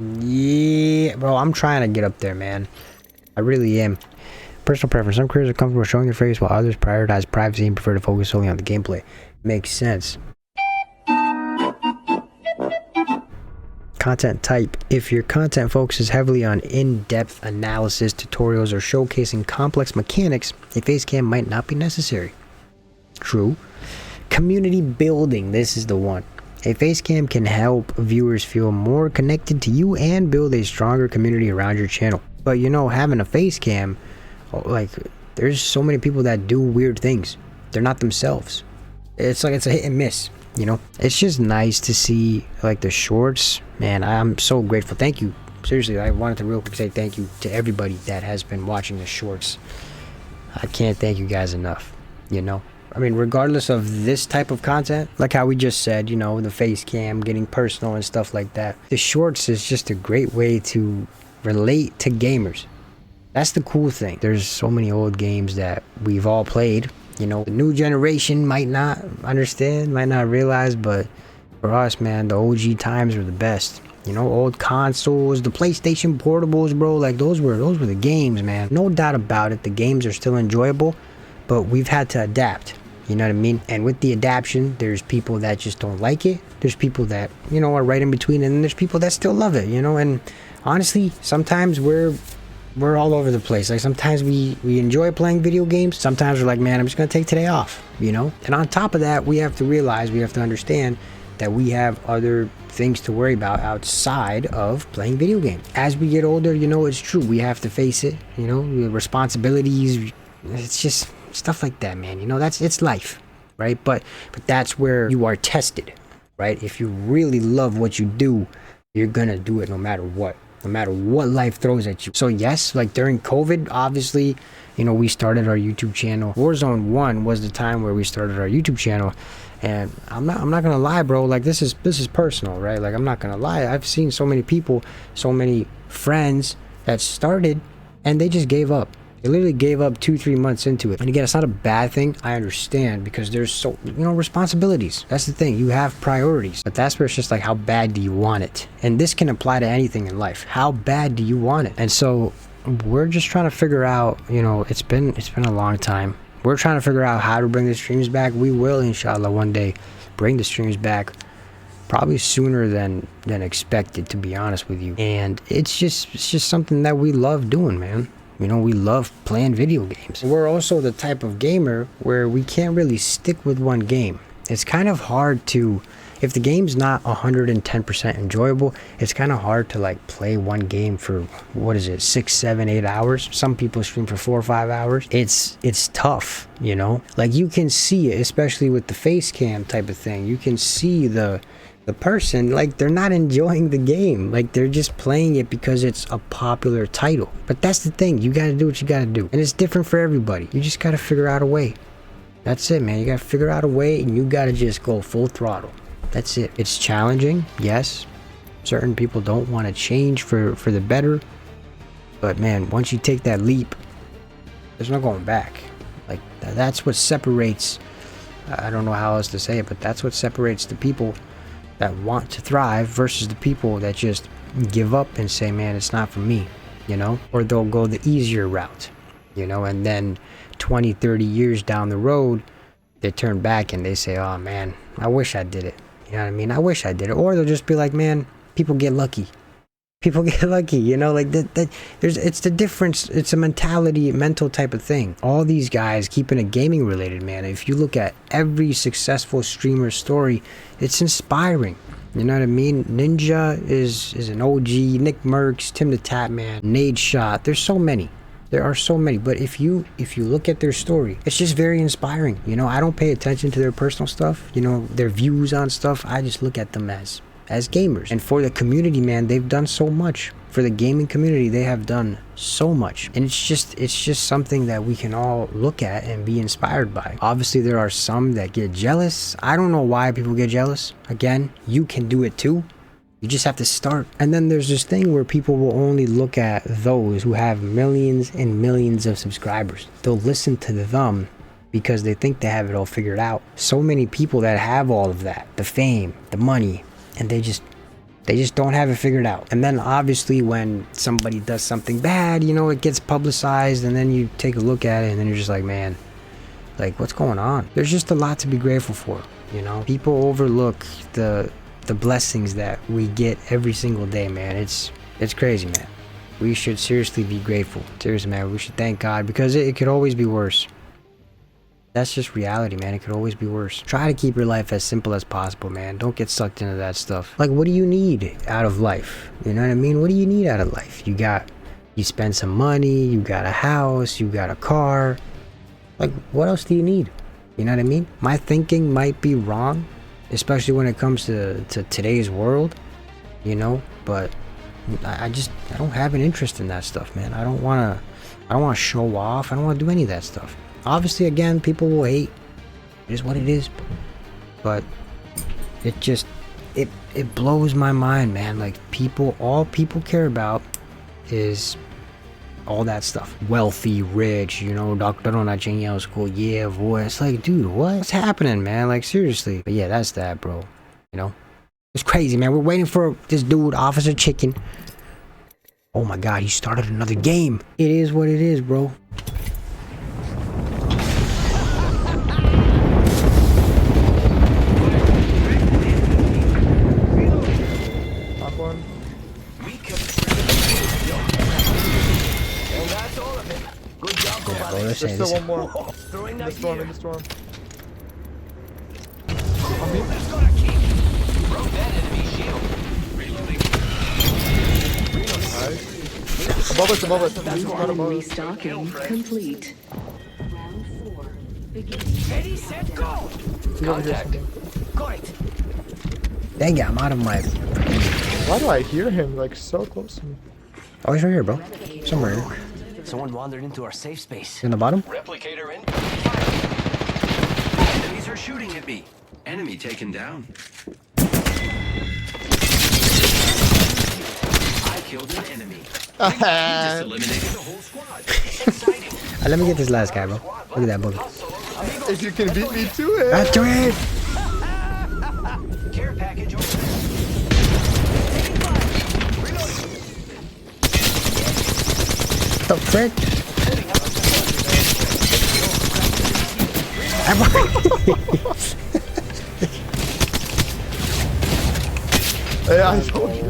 Yeah, bro, I'm trying to get up there, man. I really am. Personal preference. Some creators are comfortable showing their face while others prioritize privacy and prefer to focus solely on the gameplay. Makes sense. Content type. If your content focuses heavily on in-depth analysis, tutorials, or showcasing complex mechanics, a face cam might not be necessary. True. Community building. This is the one. A face cam can help viewers feel more connected to you and build a stronger community around your channel. But you know, having a face cam, like, there's so many people that do weird things. They're not themselves. It's like it's a hit and miss, you know? It's just nice to see, like, the shorts. Man, I'm so grateful. Thank you. Seriously, I wanted to real quick say thank you to everybody that has been watching the shorts. I can't thank you guys enough, you know? I mean, regardless of this type of content, like how we just said, you know, the face cam, getting personal and stuff like that, the shorts is just a great way to relate to gamers. That's the cool thing. There's so many old games that we've all played. You know, the new generation might not understand, might not realize, but for us, man, the OG times were the best. You know, old consoles, the PlayStation portables, bro, like those were the games, man. No doubt about it, the games are still enjoyable, but we've had to adapt. You know what I mean? And with the adaptation, there's people that just don't like it. There's people that, you know, are right in between, and then there's people that still love it, you know? And honestly, sometimes we're all over the place. Like, sometimes we enjoy playing video games. Sometimes we're like, man, I'm just gonna take today off, you know? And on top of that, we have to realize, we have to understand that we have other things to worry about outside of playing video games. As we get older, you know, it's true. We have to face it, you know, responsibilities. It's just stuff like that, man. You know, it's life, right? But that's where you are tested, right? If you really love what you do, you're gonna do it no matter what life throws at you. So yes, like during COVID, obviously, you know, we started our YouTube channel. Warzone 1 was the time where we started our YouTube channel. And I'm not gonna lie, bro, like this is personal, right? Like, I'm not gonna lie, I've seen so many people, so many friends that started and they just gave up. They literally gave up 2-3 months into it. And again, it's not a bad thing. I understand, because there's so, you know, responsibilities. That's the thing. You have priorities. But that's where it's just like, how bad do you want it? And this can apply to anything in life. How bad do you want it? And so we're just trying to figure out, you know, it's been a long time. We're trying to figure out how to bring the streams back. We will, inshallah, one day bring the streams back, probably sooner than expected, to be honest with you. And it's just something that we love doing, man. You know, we love playing video games. We're also the type of gamer where we can't really stick with one game. It's kind of hard to, if the game's not 110% enjoyable, it's kind of hard to like play one game for, what is it, 6, 7, 8 hours. Some people stream for 4 or 5 hours. It's tough, you know? Like, you can see it, especially with the face cam type of thing. You can see the person, like, they're not enjoying the game. Like, they're just playing it because it's a popular title. But that's the thing. You gotta do what you gotta do. And it's different for everybody. You just gotta figure out a way. That's it, man. You gotta figure out a way, and you gotta just go full throttle. That's it. It's challenging, yes. Certain people don't want to change for the better. But, man, once you take that leap, there's no going back. Like, that's what separates, I don't know how else to say it, but that's what separates the people that want to thrive versus the people that just give up and say, man, it's not for me, you know? Or they'll go the easier route, you know? And then 20, 30 years down the road, they turn back and they say, oh, man, I wish I did it. You know what I mean? I wish I did it. Or they'll just be like, man, people get lucky. People get lucky, you know, like it's the difference. It's a mental type of thing. All these guys, keeping it gaming related, man. If you look at every successful streamer story, it's inspiring. You know what I mean? Ninja is an OG, Nick Mercs, Tim the Tatman, Nadeshot. There's so many. There are so many. But if you look at their story, it's just very inspiring. You know, I don't pay attention to their personal stuff, you know, their views on stuff. I just look at them as gamers. And for the community, man, they've done so much. For the gaming community, they have done so much. And it's just something that we can all look at and be inspired by. Obviously, there are some that get jealous. I don't know why people get jealous. Again, you can do it too. You just have to start. And then there's this thing where people will only look at those who have millions and millions of subscribers. They'll listen to them because they think they have it all figured out. So many people that have all of that, the fame, the money, and they just They just don't have it figured out. And then obviously when somebody does something bad, you know, it gets publicized, and then you take a look at it and then you're just like, man, like, what's going on? There's just a lot to be grateful for, you know? People overlook the blessings that we get every single day, man. It's crazy, man. We should seriously be grateful. Seriously, man, we should thank God, because it could always be worse. That's just reality, man. It could always be worse. Try to keep your life as simple as possible, man. Don't get sucked into that stuff. Like, what do you need out of life? You know what I mean? What do you need out of life? You spend some money, you got a house, you got a car. Like, what else do you need? You know what I mean? My thinking might be wrong, especially when it comes to today's world, you know, but I don't have an interest in that stuff, man. I don't want to show off. I don't want to do any of that stuff. Obviously, again, people will hate. It is what it is. But it blows my mind, man. Like, all people care about is all that stuff. Wealthy, rich, you know, Dr. Ronaldinho school, yeah, boy. It's like, dude, what's happening, man? Like, seriously. But yeah, that's that, bro. You know? It's crazy, man. We're waiting for this dude, Officer Chicken. Oh my god, he started another game. It is what it is, bro. There's still one more. In the storm, in the storm. On me. Nice. Above us. He's not above us. Restocking complete. Round 4. Beginning. Ready, set, go! He's over here somewhere. Got it. Dang it, I'm out of my... Why do I hear him like so close to me? Oh, he's right here, bro. Somewhere here. Someone wandered into our safe space. In the bottom? Replicator in. Enemies are shooting at me. Enemy taken down. I killed an enemy. He just eliminated the whole squad. Exciting. Let me get this last guy, bro. Look at that boogie. If you can beat me to it. That's to it! Care package over there. The frick? Yeah, I told you.